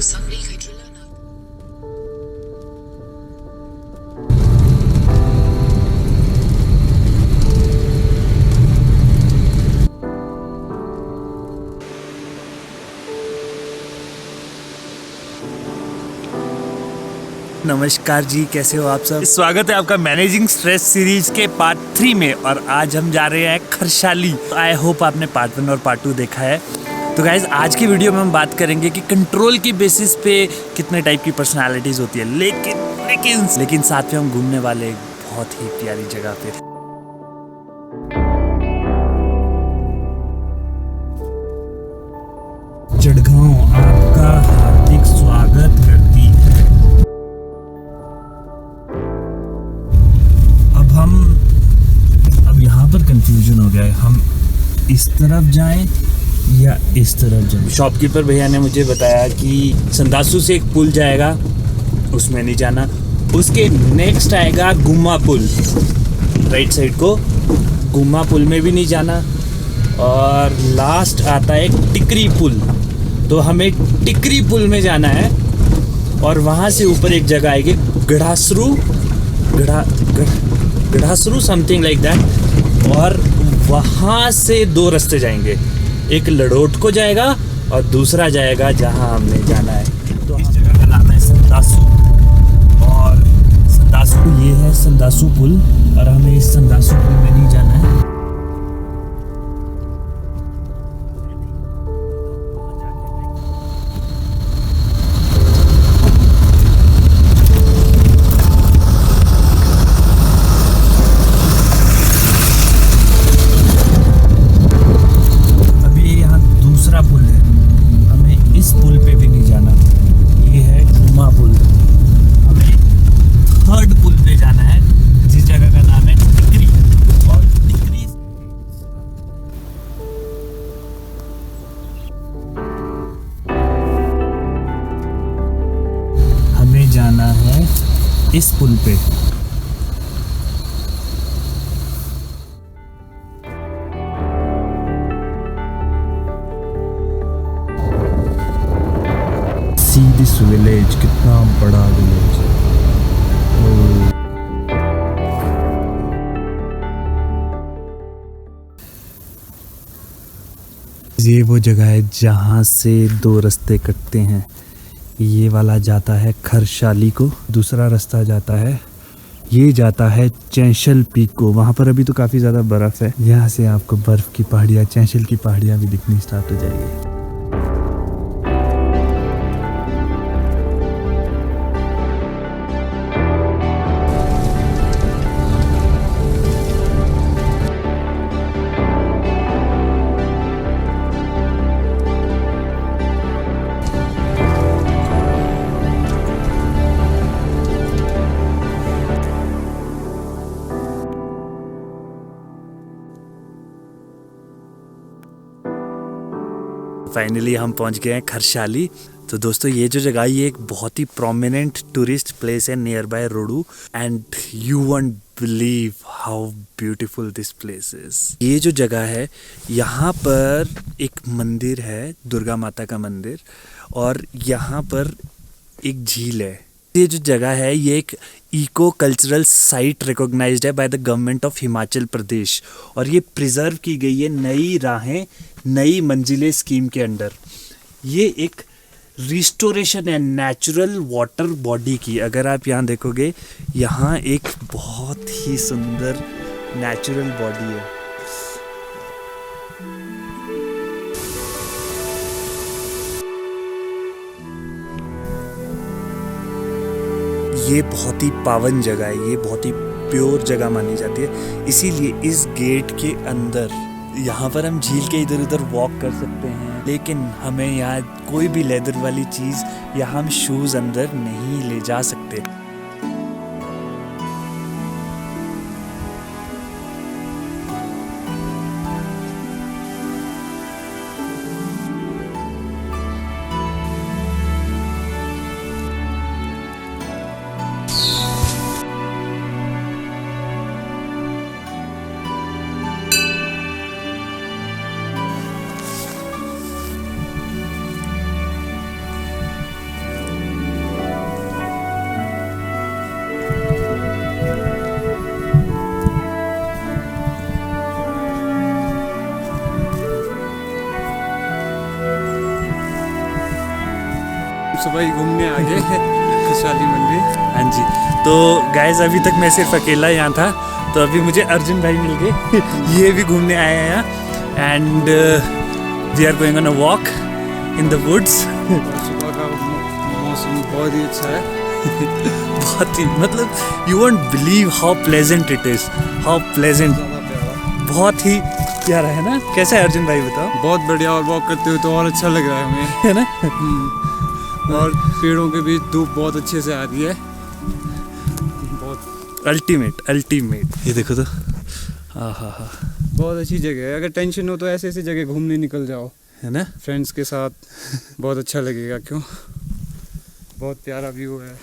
नमस्कार जी, कैसे हो आप सब। स्वागत है आपका मैनेजिंग स्ट्रेस सीरीज के पार्ट 3 में। और आज हम जा रहे हैं खरसाली। आई होप आपने पार्ट 1 और पार्ट 2 देखा है। तो गाइज, आज की वीडियो में हम बात करेंगे कि कंट्रोल की बेसिस पे कितने टाइप की पर्सनालिटीज होती है, लेकिन साथ में हम घूमने वाले एक बहुत ही प्यारी जगह पे। जड़गांव आपका हार्दिक स्वागत करती है। अब यहाँ पर कंफ्यूजन हो गया है, हम इस तरफ जाएं या इस तरफ जाएं। शॉपकीपर भैया ने मुझे बताया कि संदासू से एक पुल जाएगा, उसमें नहीं जाना। उसके नेक्स्ट आएगा गुम्मा पुल, राइट साइड को, गुम्मा पुल में भी नहीं जाना। और लास्ट आता है टिकरी पुल, तो हमें टिकरी पुल में जाना है। और वहाँ से ऊपर एक जगह आएगी गढ़ासरू समथिंग लाइक दैट। और वहाँ से 2 रास्ते जाएंगे, एक लड़ोट को जाएगा और दूसरा जाएगा जहाँ हमने जाना है। तो इस जगह का नाम है संदासू, और संदासू ये है संदासू पुल, और हमें इस संदासू पुल में नहीं जाना है। जाना है इस पुल पे। सी दिस विलेज, कितना बड़ा विलेज है। ये वो जगह है जहाँ से 2 रास्ते कटते हैं। ये वाला जाता है खरसाली को, दूसरा रास्ता जाता है, ये जाता है चैंशल पीक को। वहाँ पर अभी तो काफ़ी ज़्यादा बर्फ़ है। यहाँ से आपको बर्फ़ की पहाड़ियाँ, चैंशल की पहाड़ियाँ भी दिखनी स्टार्ट हो जाएगी। फाइनली हम पहुंच गए हैं खरसाली। तो दोस्तों, ये जो जगह, ये एक बहुत ही प्रोमिनेंट टूरिस्ट प्लेस है near by Rohru, and you won't believe how beautiful this place is. ये जो जगह है, यहाँ पर एक मंदिर है, दुर्गा माता का मंदिर, और यहाँ पर एक झील है। ये जो जगह है, ये एक इको कल्चरल साइट रिकॉग्नाइज्ड है by the government of Himachal Pradesh, और ये प्रिजर्व की गई है नई राहें नई मंजिलें स्कीम के अंडर। ये एक रिस्टोरेशन है नेचुरल वाटर बॉडी की। अगर आप यहाँ देखोगे, यहाँ एक बहुत ही सुंदर नेचुरल बॉडी है। ये बहुत ही पावन जगह है, ये बहुत ही प्योर जगह मानी जाती है। इसीलिए इस गेट के अंदर, यहाँ पर हम झील के इधर उधर वॉक कर सकते हैं, लेकिन हमें यहाँ कोई भी लेदर वाली चीज़ या हम शूज़ अंदर नहीं ले जा सकते। सुबह ही घूमने आ गए खरसाली मंदिर। हाँ जी, तो गाइस अभी तक मैं सिर्फ अकेला यहाँ था, तो अभी मुझे अर्जुन भाई मिल गए। ये भी घूमने आए हैं यहाँ and we are going on a walk in the woods. सुबह का मौसम बहुत ही अच्छा है। बहुत ही मतलब you won't believe how pleasant it is, how pleasant, ज़्यादा प्यारा, बहुत ही प्यारा है ना। कैसा है अर्जुन भाई बताओ? बहुत बढ़िया, और वॉक करते हुए तो और अच्छा लग रहा है हमें, है ना। और पेड़ों के बीच धूप बहुत अच्छे से आ रही है, बहुत अल्टीमेट अल्टीमेट। ये देखो तो, हाँ हाँ हाँ, बहुत अच्छी जगह है। अगर टेंशन हो तो ऐसे ऐसी जगह घूमने निकल जाओ है ना। फ्रेंड्स के साथ, बहुत अच्छा लगेगा। क्यों, बहुत प्यारा व्यू है।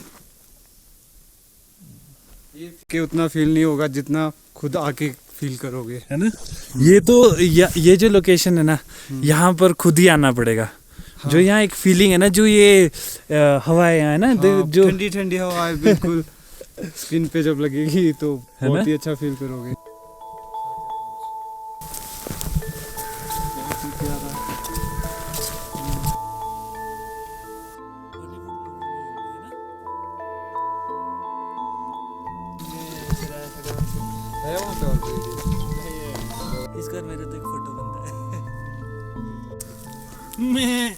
ये कि उतना फील नहीं होगा जितना खुद आके फील करोगे, है ना। ये तो ये जो लोकेशन है ना, यहाँ पर खुद ही आना पड़ेगा। हाँ। जो यहाँ एक फीलिंग है ना, जो ये हवा है यहाँ है ना, हाँ, जो ठंडी ठंडी हवा है बिल्कुल स्किन पे जब लगेगी तो है बहुत ना? ही अच्छा फील करोगे। बहुत ही प्यारा। है वहाँ पे और कोई भी? इसका मेरे तो एक फोटो बनता है। मैं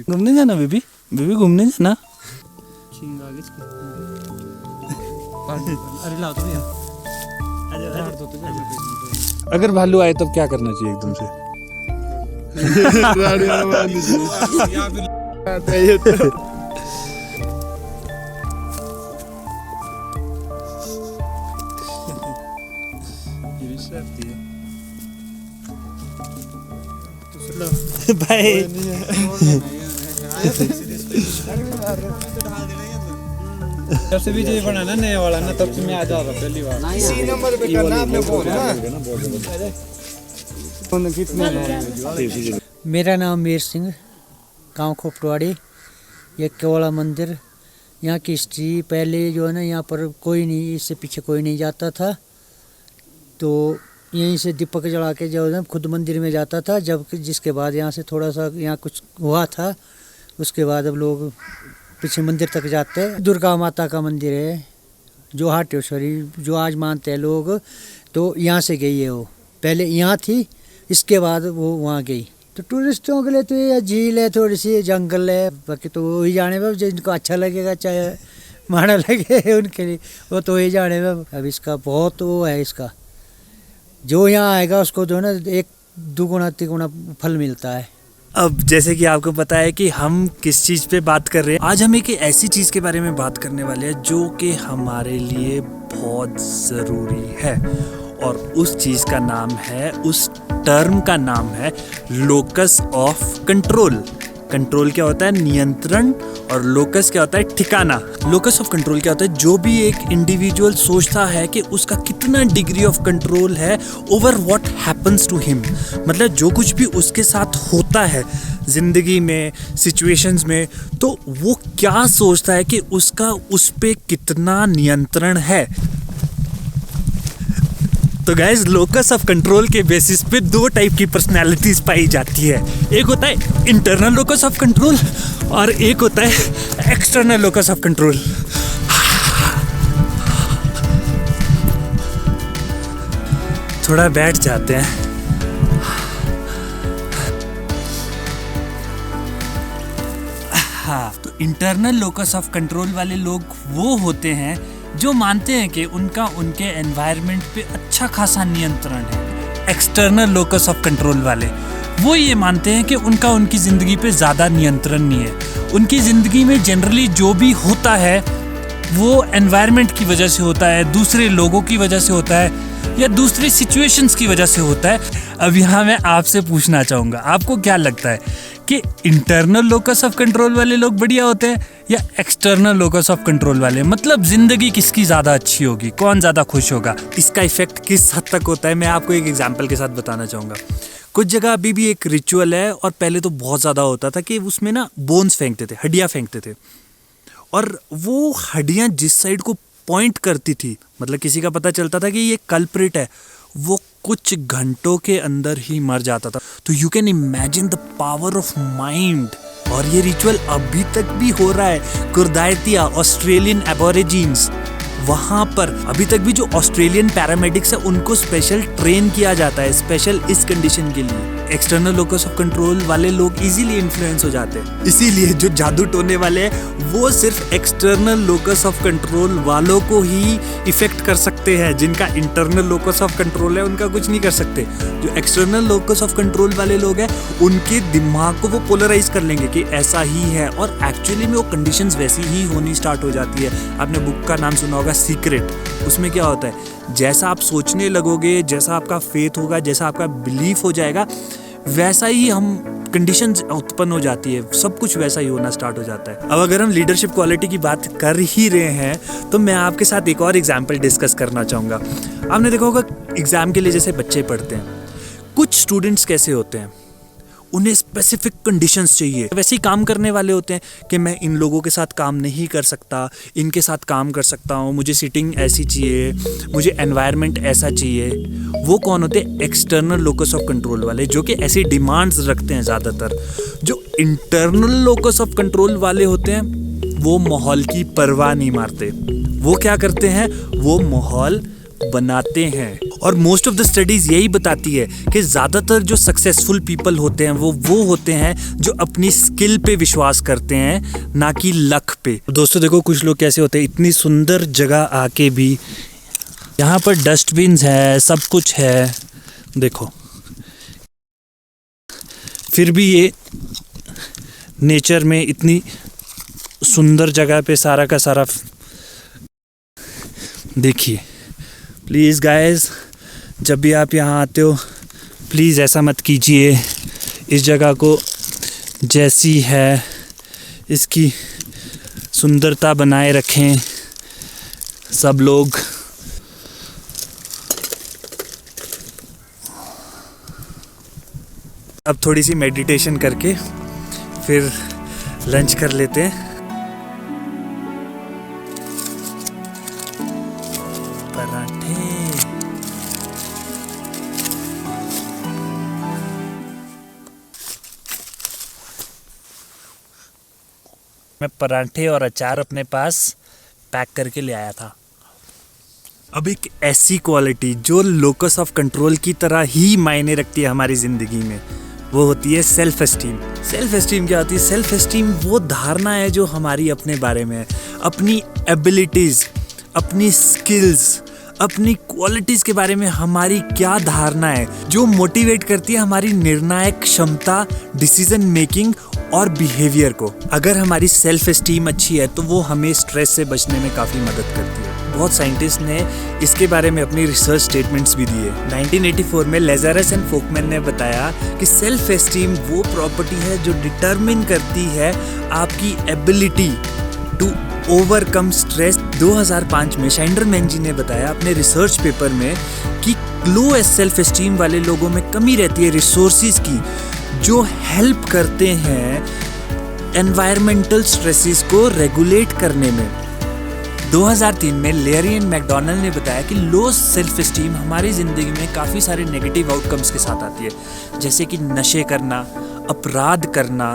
घूमने जाना बेबी, बेबी घूमने जाना। छींग आ गई इसकी। अरे लाओ तो भैया, मार दो तो भैया। अगर भालू आए तब क्या करना चाहिए एकदम से? भाई जब से भी ये बना ना नया वाला ना, तब से मैं आ जा रहा पहली बार। इसी नंबर पे करना आपने फोन ना। कितने मेरा नाम मीर सिंह, गांव खोपटवाड़ी। ये केवड़ा मंदिर, यहाँ की हिस्ट्री पहले जो है ना, यहाँ पर कोई नहीं, इससे पीछे कोई नहीं जाता था। तो यहीं से दीपक जला के जो है ना खुद मंदिर में जाता था। जब जिसके बाद यहाँ से थोड़ा सा यहाँ कुछ हुआ था, उसके बाद अब लोग पीछे मंदिर तक जाते हैं। दुर्गा माता का मंदिर है, जो हाटेश्वरी जो आज मानते हैं लोग, तो यहाँ से गई है। वो पहले यहाँ थी, इसके बाद वो वहाँ गई। तो टूरिस्टों के लिए तो ये झील है, थोड़ी सी जंगल है, बाकी तो वही जाने में जिनको अच्छा लगेगा, चाहे माड़ा लगे उनके लिए, वो तो वही जाने में। अब इसका बहुत वो है, इसका जो यहाँ आएगा उसको जो है ना एक दुगुना तिगुना फल मिलता है। अब जैसे कि आपको पता है कि हम किस चीज़ पे बात कर रहे हैं, आज हम एक ऐसी चीज़ के बारे में बात करने वाले हैं जो कि हमारे लिए बहुत ज़रूरी है, और उस चीज़ का नाम है, उस टर्म का नाम है लोकस ऑफ कंट्रोल। कंट्रोल क्या होता है? नियंत्रण। और लोकस क्या होता है? ठिकाना। लोकस ऑफ कंट्रोल क्या होता है? जो भी एक इंडिविजुअल सोचता है कि उसका कितना डिग्री ऑफ कंट्रोल है over what happens to him, मतलब जो कुछ भी उसके साथ होता है ज़िंदगी में, सिचुएशंस में, तो वो क्या सोचता है कि उसका उस पे कितना नियंत्रण है। तो गाइस, लोकस ऑफ कंट्रोल के बेसिस पे दो टाइप की पर्सनैलिटीज पाई जाती है। एक होता है इंटरनल लोकस ऑफ कंट्रोल और एक होता है एक्सटर्नल लोकस ऑफ कंट्रोल। थोड़ा बैठ जाते हैं। हाँ, तो इंटरनल लोकस ऑफ कंट्रोल वाले लोग वो होते हैं जो मानते हैं कि उनका उनके एनवायरनमेंट पे अच्छा खासा नियंत्रण है। एक्सटर्नल लोकस ऑफ कंट्रोल वाले वो ये मानते हैं कि उनका उनकी ज़िंदगी पे ज़्यादा नियंत्रण नहीं है। उनकी ज़िंदगी में जनरली जो भी होता है वो एनवायरनमेंट की वजह से होता है, दूसरे लोगों की वजह से होता है, या दूसरी सिचुएशंस की वजह से होता है। अब यहाँ मैं आपसे पूछना चाहूँगा, आपको क्या लगता है कि इंटरनल लोकस ऑफ कंट्रोल वाले लोग बढ़िया होते हैं या एक्सटर्नल लोकस ऑफ कंट्रोल वाले? मतलब ज़िंदगी किसकी ज़्यादा अच्छी होगी, कौन ज़्यादा खुश होगा, इसका इफेक्ट किस हद तक होता है? मैं आपको एक एग्जाम्पल के साथ बताना चाहूँगा। कुछ जगह अभी भी एक रिचुअल है, और पहले तो बहुत ज़्यादा होता था कि उसमें ना बोन्स फेंकते थे, हड्डियाँ फेंकते थे, और वो हड्डियाँ जिस साइड को पॉइंट करती थी, मतलब किसी का पता चलता था कि ये कल्प्रिट है, वो कुछ घंटों के अंदर ही मर जाता था। तो you can imagine the power of mind. और ये रिचुअल अभी तक भी हो रहा है। कुर्दायतिया ऑस्ट्रेलियन एबोरिजिन्स, वहाँ पर अभी तक भी जो ऑस्ट्रेलियन पैरामेडिक्स है उनको स्पेशल ट्रेन किया जाता है, स्पेशल इस कंडीशन के लिए। एक्सटर्नल लोकस ऑफ कंट्रोल वाले लोग इजीली इन्फ्लुएंस हो जाते हैं, इसीलिए जो जादू टोने वाले हैं वो सिर्फ एक्सटर्नल लोकस ऑफ कंट्रोल वालों को ही इफेक्ट कर सकते हैं। जिनका इंटरनल लोकस ऑफ कंट्रोल है उनका कुछ नहीं कर सकते। जो एक्सटर्नल लोकस ऑफ कंट्रोल वाले लोग हैं उनके दिमाग को वो पोलराइज कर लेंगे कि ऐसा ही है, और एक्चुअली में वो कंडीशंस वैसी ही होनी स्टार्ट हो जाती है। आपने बुक का नाम सुना होगा सीक्रेट। उसमें क्या होता है, जैसा आप सोचने लगोगे, जैसा आपका फेथ होगा, जैसा आपका बिलीफ हो जाएगा, वैसा ही हम कंडीशंस उत्पन्न हो जाती है, सब कुछ वैसा ही होना स्टार्ट हो जाता है। अब अगर हम लीडरशिप क्वालिटी की बात कर ही रहे हैं तो मैं आपके साथ एक और एग्जाम्पल डिस्कस करना चाहूँगा। आपने देखा होगा एग्जाम के लिए जैसे बच्चे पढ़ते हैं, कुछ स्टूडेंट्स कैसे होते हैं, उन्हें स्पेसिफिक कंडीशंस चाहिए। वैसे ही काम करने वाले होते हैं कि मैं इन लोगों के साथ काम नहीं कर सकता, इनके साथ काम कर सकता हूँ, मुझे सीटिंग ऐसी चाहिए, मुझे एनवायरनमेंट ऐसा चाहिए। वो कौन होते हैं? एक्सटर्नल लोकस ऑफ कंट्रोल वाले, जो कि ऐसी डिमांड्स रखते हैं ज़्यादातर। जो इंटरनल लोकस ऑफ कंट्रोल वाले होते हैं वो माहौल की परवाह नहीं मारते। वो क्या करते हैं? वो माहौल बनाते हैं। और मोस्ट ऑफ द स्टडीज यही बताती है कि ज़्यादातर जो सक्सेसफुल पीपल होते हैं वो होते हैं जो अपनी स्किल पे विश्वास करते हैं, ना कि लक पे। दोस्तों देखो, कुछ लोग कैसे होते हैं, इतनी सुंदर जगह आके भी यहाँ पर डस्टबिन्स है, सब कुछ है, देखो, फिर भी ये नेचर में इतनी सुंदर जगह पे सारा का सारा। देखिए प्लीज़ गाइस, जब भी आप यहाँ आते हो प्लीज़ ऐसा मत कीजिए। इस जगह को जैसी है इसकी सुंदरता बनाए रखें सब लोग। अब थोड़ी सी मेडिटेशन करके फिर लंच कर लेते हैं। पराठे, मैं पराठे और अचार अपने पास पैक करके ले आया था। अब एक ऐसी क्वालिटी जो लोकस ऑफ कंट्रोल की तरह ही मायने रखती है हमारी ज़िंदगी में, वो होती है सेल्फ एस्टीम। सेल्फ एस्टीम क्या होती है? सेल्फ एस्टीम वो धारणा है जो हमारी अपने बारे में है, अपनी एबिलिटीज़, अपनी स्किल्स, अपनी क्वालिटीज़ के बारे में हमारी क्या धारणा है, जो मोटिवेट करती है हमारी निर्णायक क्षमता, डिसीजन मेकिंग और बिहेवियर को। अगर हमारी सेल्फ एस्टीम अच्छी है तो वो हमें स्ट्रेस से बचने में काफ़ी मदद करती है। बहुत साइंटिस्ट ने इसके बारे में अपनी रिसर्च स्टेटमेंट्स भी दिए। 1984 में लेज़रस एंड फोकमैन ने बताया कि सेल्फ एस्टीम वो प्रॉपर्टी है जो डिटरमिन करती है आपकी एबिलिटी टू ओवरकम स्ट्रेस। 2005 में शाइंडरमैन जी ने बताया अपने रिसर्च पेपर में कि लो सेल्फ एस्टीम वाले लोगों में कमी रहती है रिसोर्सेज की, जो हेल्प करते हैं एनवायरमेंटल स्ट्रेसेस को रेगुलेट करने में। 2003 में लेरी एंड मैकडोनल्ड ने बताया कि लो सेल्फ एस्टीम हमारी ज़िंदगी में काफ़ी सारे नेगेटिव आउटकम्स के साथ आती है, जैसे कि नशे करना, अपराध करना,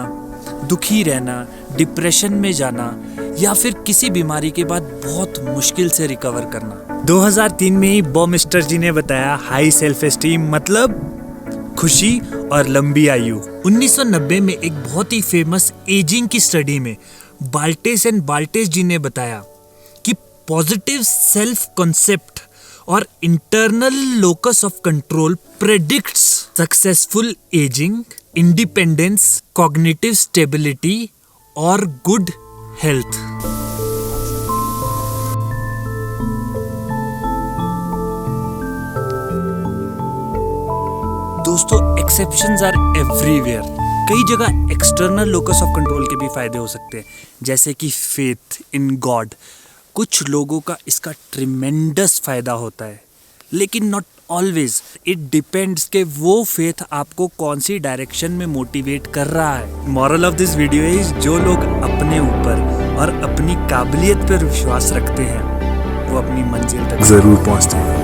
दुखी रहना, डिप्रेशन में जाना, या फिर किसी बीमारी के बाद बहुत मुश्किल से रिकवर करना। 2003 में ही बॉमिस्टर जी ने बताया हाई सेल्फ एस्टीम मतलब खुशी और लंबी आयु। 1990 में एक बहुत ही फेमस एजिंग की स्टडी में बाल्टेस एंड बाल्टेस जी ने बताया कि पॉजिटिव सेल्फ कॉन्सेप्ट और internal locus of control predicts successful ageing, independence, cognitive stability और गुड हेल्थ। दोस्तों, एक्सेप्शंस आर एवरीवेयर। कई जगह एक्सटर्नल लोकस ऑफ कंट्रोल के भी फायदे हो सकते हैं, जैसे कि फेथ इन गॉड। कुछ लोगों का इसका ट्रिमेंडस फायदा होता है, लेकिन नॉट ऑलवेज। इट डिपेंड्स कि वो फेथ आपको कौन सी डायरेक्शन में मोटिवेट कर रहा है। Moral of this video is, जो लोग अपने ऊपर और अपनी काबिलियत पर विश्वास रखते हैं वो अपनी मंजिल तक जरूर पहुंचते हैं।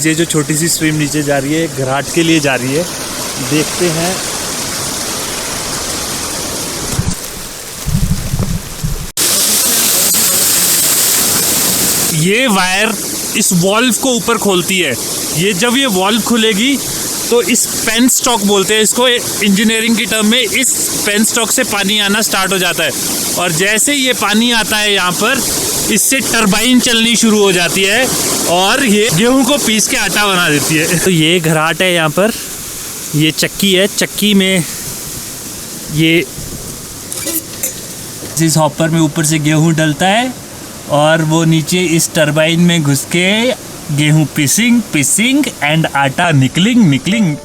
ये जो छोटी सी स्ट्रीम नीचे जा रही है घराट के लिए जा रही है, देखते हैं। ये वायर इस वॉल्व को ऊपर खोलती है। ये जब ये वॉल्व खुलेगी तो इस पेन स्टॉक बोलते हैं इसको इंजीनियरिंग की टर्म में, इस पेन स्टॉक से पानी आना स्टार्ट हो जाता है। और जैसे ये पानी आता है यहाँ पर, इससे टरबाइन चलनी शुरू हो जाती है और ये गेहूं को पीस के आटा बना देती है। तो ये घराट है यहाँ पर, ये चक्की है, चक्की में ये इस हॉपर में ऊपर से गेहूं डलता है और वो नीचे इस टरबाइन में घुस के गेहूं पिसिंग एंड आटा निकलिंग।